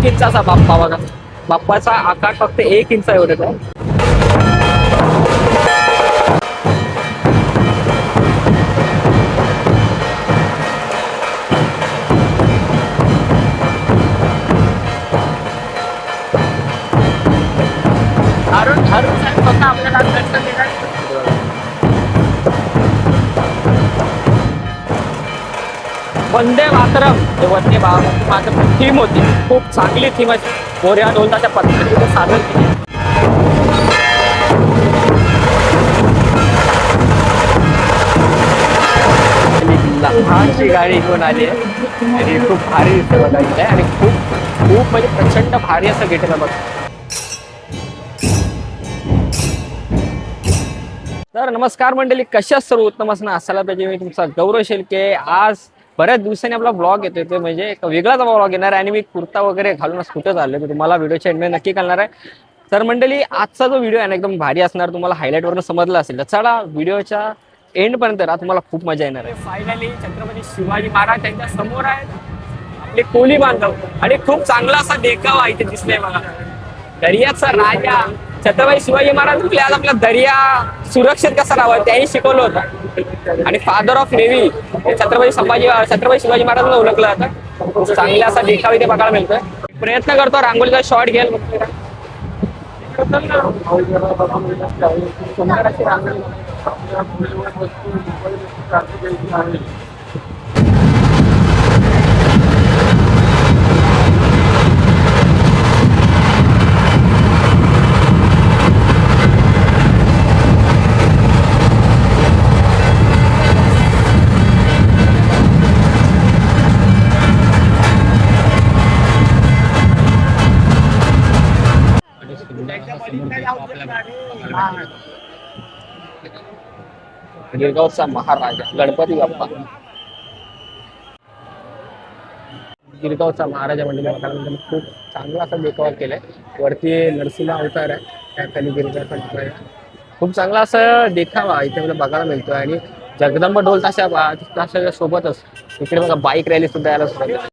इंचाचा बाप्पा बघा. बाप्पाचा आकार फक्त 1 इंच एवढं आहे. अरुण साहेब स्वतः आपल्याला दर्शन देणार. वंदे मातरम जे वंदे मातरम थीम होती, खूप चांगली थीम आहे. मोरया ढोलताच्या पद्धतीने सादर केली. लहानशी गाडी घेऊन आली आहे आणि खूप भारी दिसते बघा इथे. आणि खूप खूप म्हणजे प्रचंड भारी असं गेट आहे बघा. तर नमस्कार मंडळी, कशा सर्व उत्तम असणं असायला पाहिजे. मी तुमचा गौरव शेलके. आज बऱ्याच दिवसांनी आपला ब्लॉग येतोय, ते म्हणजे एक वेगळाच ब्लॉग येणार आहे. आणि मी कुर्ता वगैरे घालून कुठं चाललोय ते तुम्हाला व्हिडिओच्या एंडमध्ये नक्की कळणार आहे. तर मंडळी, आजचा जो व्हिडिओ आहे ना एकदम भारी असणार. तुम्हाला हायलाईटवरून समजलं असेल. तर चला व्हिडिओच्या एंड पर्यंत राहा, तुम्हाला खूप मजा येणार आहे. फायनली छत्रपती शिवाजी महाराज त्यांच्या समोर आहेत, आपले कोली बांधव. आणि खूप चांगला असा देखावा इथे दिसलाय बघा. दर्याचा राजा छत्रपती शिवाजी महाराज म्हटले आज आपला दर्या सुरक्षित कसा राहावा त्यांनी शिकवलं होतं. आणि father of navy Chhatrapati Shivaji महाराजांना ओळखलं जातं. खूप चांगला असा देखावा इथे बघायला मिळतोय. प्रयत्न करतो रांगोळीचा शॉट घ्यायला. गिरगावचा महाराजा गणपती बाप्पा. गिरगावचा महाराजा म्हणजे खूप चांगला असा देखावा केलाय. वरती नरसिंह अवतार आहे, त्या खाली गिरगावचा महाराजा. खूप चांगला असं देखावा इथे मला बघायला मिळतोय. आणि जगदंबा ढोल ताशा सोबतच इकडे बघा बाईक रॅली सुद्धा यायला सुद्धा.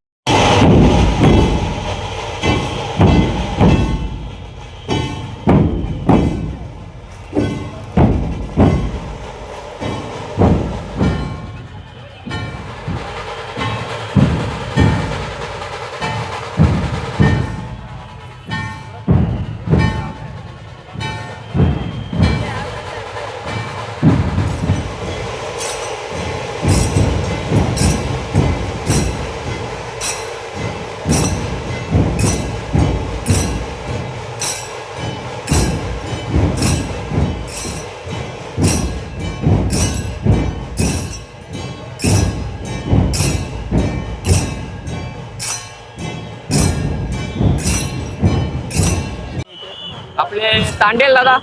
आपले तांडेल दादा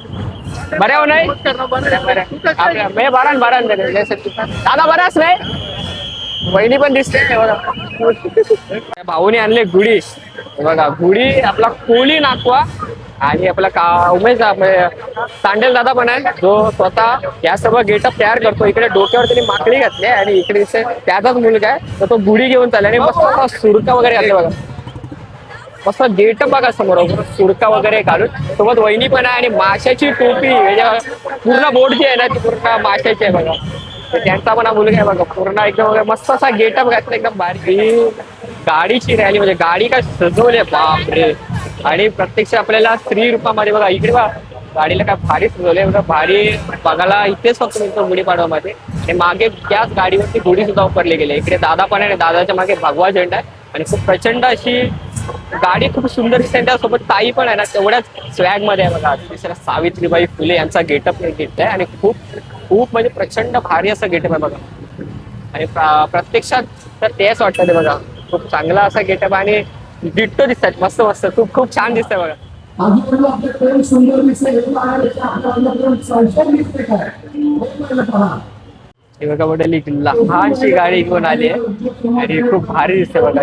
बरे हो नाही दादा बराच नाही. वहिनी पण दिसते भाऊने आणले गुढी बघा. गुढी आपला कोली नाकवा. आणि आपला उमेश तांडेल दादा पण आहे, जो स्वतः या सर्व गेटअप तयार करतो. इकडे डोक्यावर त्यांनी माकडी घातली आणि इकडे त्याचाच मुलगा आहे, तर तो गुढी घेऊन चालला. आणि मस्त सुरका वगैरे घातले बघा. मस्त गेटअप बघा समोर सुरका वगैरे घालून. सोबत वहिनी पण आहे. आणि माशाची टोपी पूर्ण बोट जी आहे ना ती पूर्ण माशाची आहे बघा. त्यांचा पण हा मुलगा आहे बघा. पूर्ण एकदम मस्त असा गेटअप घातला एकदम भारी. गाडीची रॅली म्हणजे गाडी काय सजवले बापरे. आणि प्रत्यक्ष आपल्याला स्त्री रूपामध्ये बघा इकडे बघा गाडीला काय भारी सजवले भारी बघायला. इथेच फक्त मिळतो गुढीपाडवामध्ये. आणि मागे त्याच गाडीवरती गुढी सुद्धा वापरले गेले. इकडे दादा पण आहे, दादाच्या मागे भगवा झेंडा आहे. आणि खूप प्रचंड अशी गाडी खूप सुंदर दिसते. त्यासोबत ताई पण आहे ना तेवढ्याच स्वॅग मध्ये आहे बघा. तिसऱ्या सावित्रीबाई फुले यांचा गेटअप घेतलाय. आणि खूप खूप म्हणजे प्रचंड भारी असं गेटअप आहे बघा. आणि प्रत्यक्षात तर तेच वाटतं ते बघा. खूप चांगला असा गेटअप आणि डिट्टो दिसतात. मस्त मस्त खूप खूप छान दिसतंय बघा. हे बघा मोठी लहानशी गाडी घेऊन आली आहे आणि खूप भारी दिसते बघा.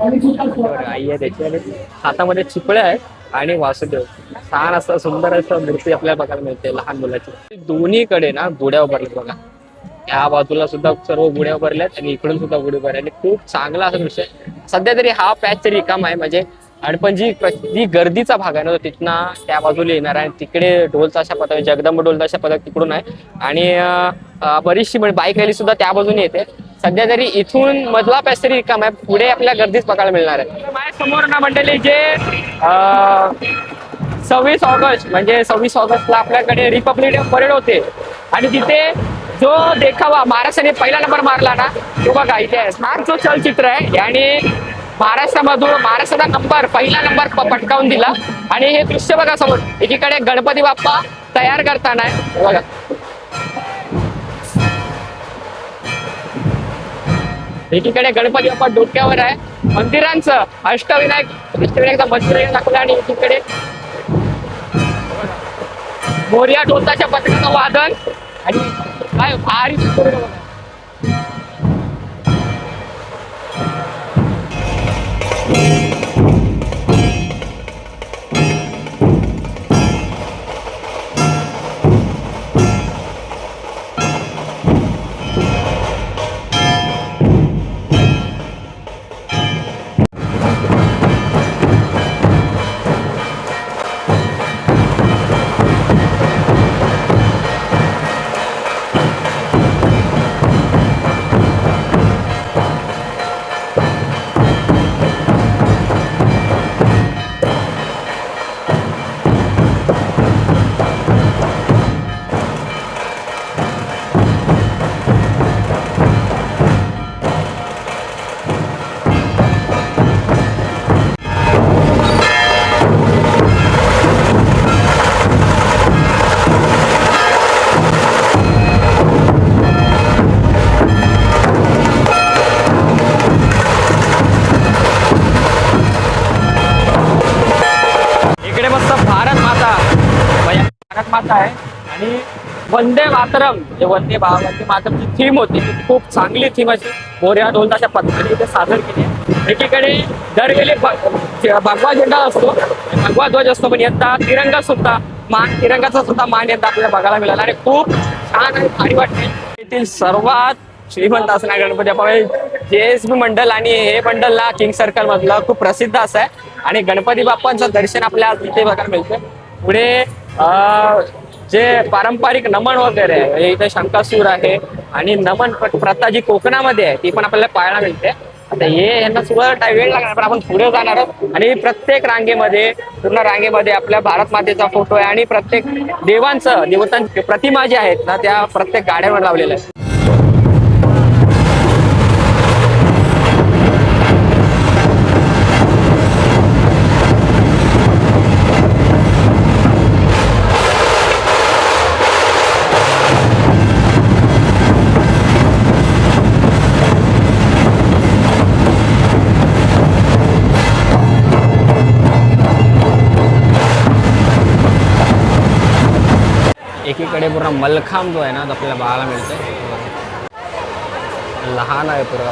आई आहे त्याची आणि हातामध्ये चिपळ्या आहेत आणि वासुदेव. छान असं सुंदर असं मूर्ती आपल्याला बघायला मिळते लहान मुलाची. दोन्हीकडे ना गुड्या उभारल्यात बघा. या बाजूला सुद्धा सर्व गुड्या उभारल्यात आणि इकडून सुद्धा गुढी उभारल्या. आणि खूप चांगला असा विषय. सध्या तरी हा पॅच तरी रिकाम आहे, म्हणजे आणि पण जी गर्दीचा भाग आहे ना तिथनं त्या बाजूला येणार आहे. तिकडे ढोल ताशा पथक, जगदंब ढोल ताशा पथक तिकडून आहे. आणि बरीचशी म्हणजे बाईक रॅली सुद्धा त्या बाजूने येते. सध्या तरी इथून मधला पॅसेंजर रिकाम आहे, पुढे आपल्या गर्दीच बघायला मिळणार आहे. माझ्या समोर ना मंडळी जे 26 ऑगस्ट म्हणजे 26 ऑगस्टला आपल्याकडे रिपब्लिक डे परेड होते आणि तिथे जो देखावा महाराष्ट्राने पहिला नंबर मारला ना तो बघा इथे हा जो चलचित्र आहे आणि महाराष्ट्राचा नंबर पहिला नंबर पटकावून दिला. आणि हे दृश्य बघा समोर, एकीकडे गणपती बाप्पा तयार करताना आहे बघा, एकीकडे गणपती बाप्पा डोक्यावर आहे. मंदिरांचं अष्टविनायकचं मंदिर दाखवलं आणि एकीकडे मोरया ढोलताच्या पथकाचं वादन आणि काय भारी माता आहे. आणि वंदे मातरम वंदे मातरमची थीम होती, खूप चांगली थीम अशी मोरया ढोलताच्या पथकाने इथे सादर केली आहे. एकीकडे दरवेळी भगवा झेंडा असतो, भगवा ध्वज असतो, पण यंदा तिरंगाचा सुद्धा मान यंदा आपल्याला बघायला मिळाला आणि खूप छान आणि भारी वाटते. येथील सर्वात श्रीमंत असणार गणपती बाप्पा JSB मंडल आणि हे मंडल ना किंग सर्कल मधलं खूप प्रसिद्ध असं आहे. आणि गणपती बाप्पांचं दर्शन आपल्याला इथे बघायला मिळतं. पुढे जे पारंपरिक नमन वगैरे आहे, इथे शंकासूर आहे आणि नमन प्रथा जी कोकणामध्ये आहे ती पण आपल्याला पाहायला मिळते. आता यांना सुरुवात वेळ लागणार, पण आपण पुढे जाणार आहोत. आणि प्रत्येक पूर्ण रांगेमध्ये आपल्या भारत मातेचा फोटो आहे आणि प्रत्येक देवतांची प्रतिमा जी आहेत ना त्या प्रत्येक गाड्यांवर लावलेल्या आहेत. एकीकडे पूर्ण मलखांब जो आहे ना आपल्याला बघायला मिळतोय. लहान आहे पूर्ण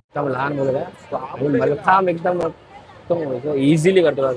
एकदम लहान मुलगा आहे. मलखांब एकदम इझिली करतो.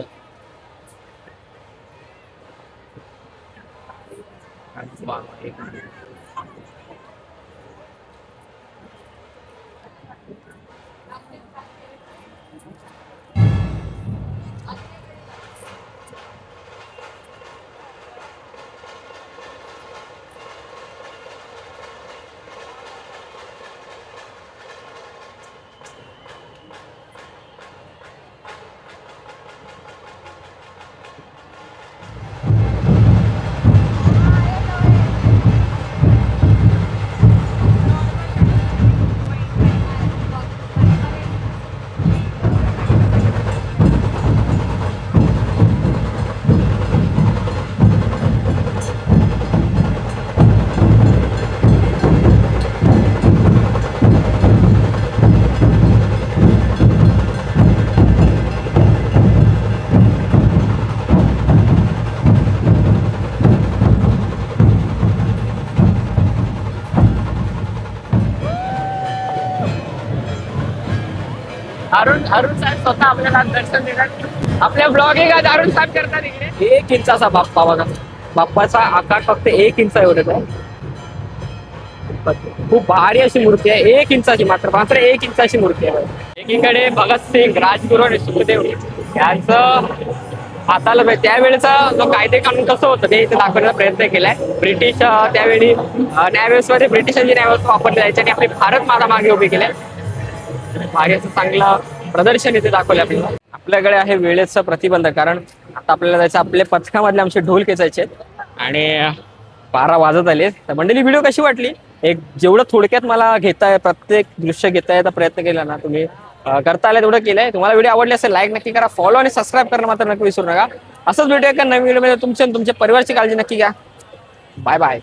अरुण साहेब स्वतः आपल्याला दर्शन देतात. आपल्या ब्लॉगिंग आज अरुण साहेब करतात. इकडे 1 इंचाचा बाप्पा बघा, बाप्पाचा आकार फक्त 1 इंच एवढं आहे. खूप भारी अशी मूर्ती आहे, 1 इंचाची, मात्र 1 इंचाची मूर्ती आहे. एकीकडे भगतसिंग, राजगुरू आणि सुखदेव यांचं हाताला त्यावेळेचा जो कायदे कानून कसं होतं ते इथे दाखवण्याचा प्रयत्न केलाय. ब्रिटिश त्यावेळी न्यायव्यवस्थेमध्ये ब्रिटिशांची न्यायव्यवस्था वापरली जायची आणि आपली भारत माता मागे उभी केली. मागे असं चांगलं प्रदर्शन इथे दाखवलं आपल्याला. आपल्याकडे आहे वेळेचं प्रतिबंध, कारण आता आपल्याला जायचं आपल्या पथकामधले आमचे ढोल खेचायचे आणि 12 वाजत आले. तर मंडळी व्हिडिओ कशी वाटली? एक जेवढं थोडक्यात मला घेताय, प्रत्येक दृश्य घेताय प्रयत्न केला ना तुम्ही, करता आलं तेवढं केलंय. तुम्हाला व्हिडिओ आवडले असेल लाईक नक्की करा, फॉलो आणि सबस्क्राईब करणं मात्र नक्की विसरू नका. असंच व्हिडिओ का नवीन व्हिडिओ मध्ये तुमच्या परिवारची काळजी नक्की घ्या. Bye bye.